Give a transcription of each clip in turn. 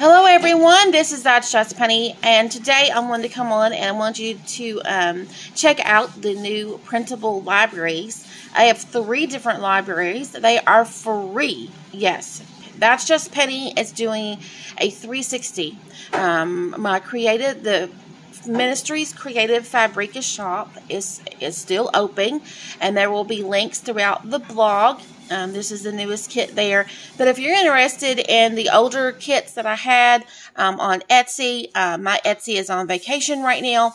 Hello everyone, this is thatsjustpenny, and today I wanted to come on and I want you to check out the new printable libraries. I have 3 different libraries. They are free. Yes, That's Just Penny is doing a 360. The Ministry's Creative Fabrica shop is still open, and there will be links throughout the blog. This is the newest kit there. But if you're interested in the older kits that I had on Etsy, my Etsy is on vacation right now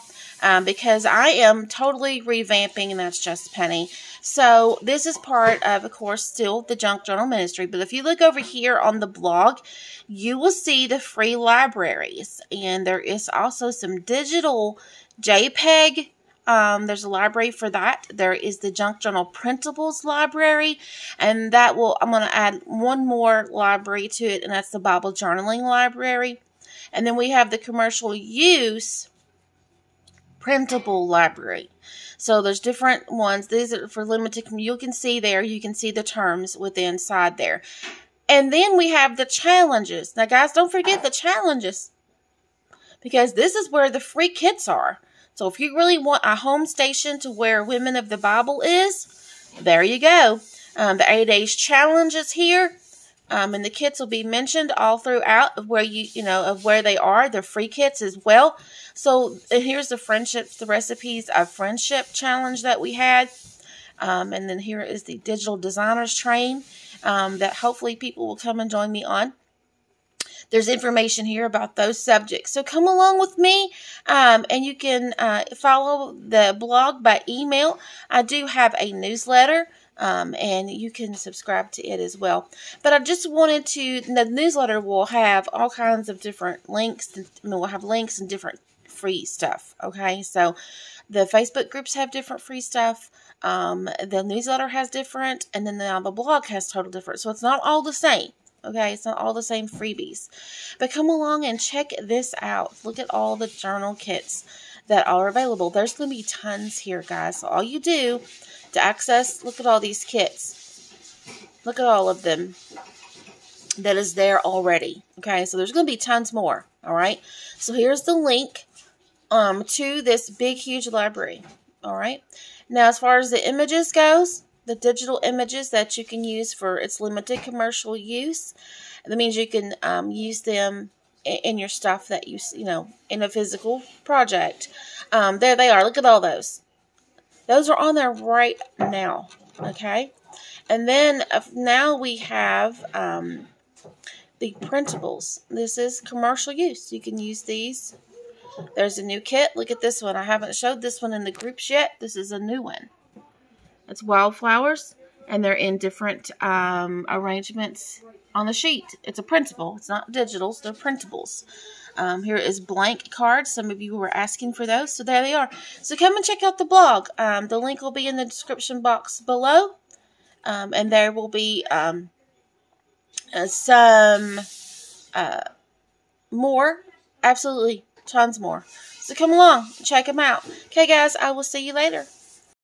because I am totally revamping That's Just Penny. So this is part of course, still the Junk Journal Ministry. But if you look over here on the blog, you will see the free libraries. And there is also some digital JPEG. There's a library for that. There is the Junk Journal Printables library, and I'm going to add one more library to it, and that's the Bible Journaling library. And then we have the Commercial Use Printable library. So there's different ones. These are for limited. You can see the terms within inside there. And then we have the challenges. Now, guys, don't forget the challenges, because this is where the free kits are. So if you really want a home station to where Women of the Bible is, there you go. The 8 days challenge is here. And the kits will be mentioned all throughout of where of where they are. The free kits as well. So here's the recipes of friendship challenge that we had. And then here is the digital designers train that hopefully people will come and join me on. There's information here about those subjects. So come along with me, and you can follow the blog by email. I do have a newsletter, and you can subscribe to it as well. But I just wanted the newsletter will have all kinds of different links. We'll have links and different free stuff, okay? So the Facebook groups have different free stuff. The newsletter has different, and then the blog has total different. So it's not all the same. Okay, it's not all the same freebies. But come along and check this out. Look at all the journal kits that are available. There's going to be tons here, guys. So all you do to access, look at all these kits. Look at all of them that is there already. Okay, so there's going to be tons more. All right, so here's the link to this big, huge library. All right, now as far as the images goes, the digital images that you can use for its limited commercial use. That means you can use them in your stuff that in a physical project. There they are. Look at all those. Those are on there right now. Okay. And then now we have the printables. This is commercial use. You can use these. There's a new kit. Look at this one. I haven't showed this one in the groups yet. This is a new one. It's wildflowers, and they're in different arrangements on the sheet. It's a printable. It's not digitals. They're printables. Here is blank cards. Some of you were asking for those, so there they are. So come and check out the blog. The link will be in the description box below, and there will be some more. Absolutely, tons more. So come along, check them out. Okay, guys, I will see you later.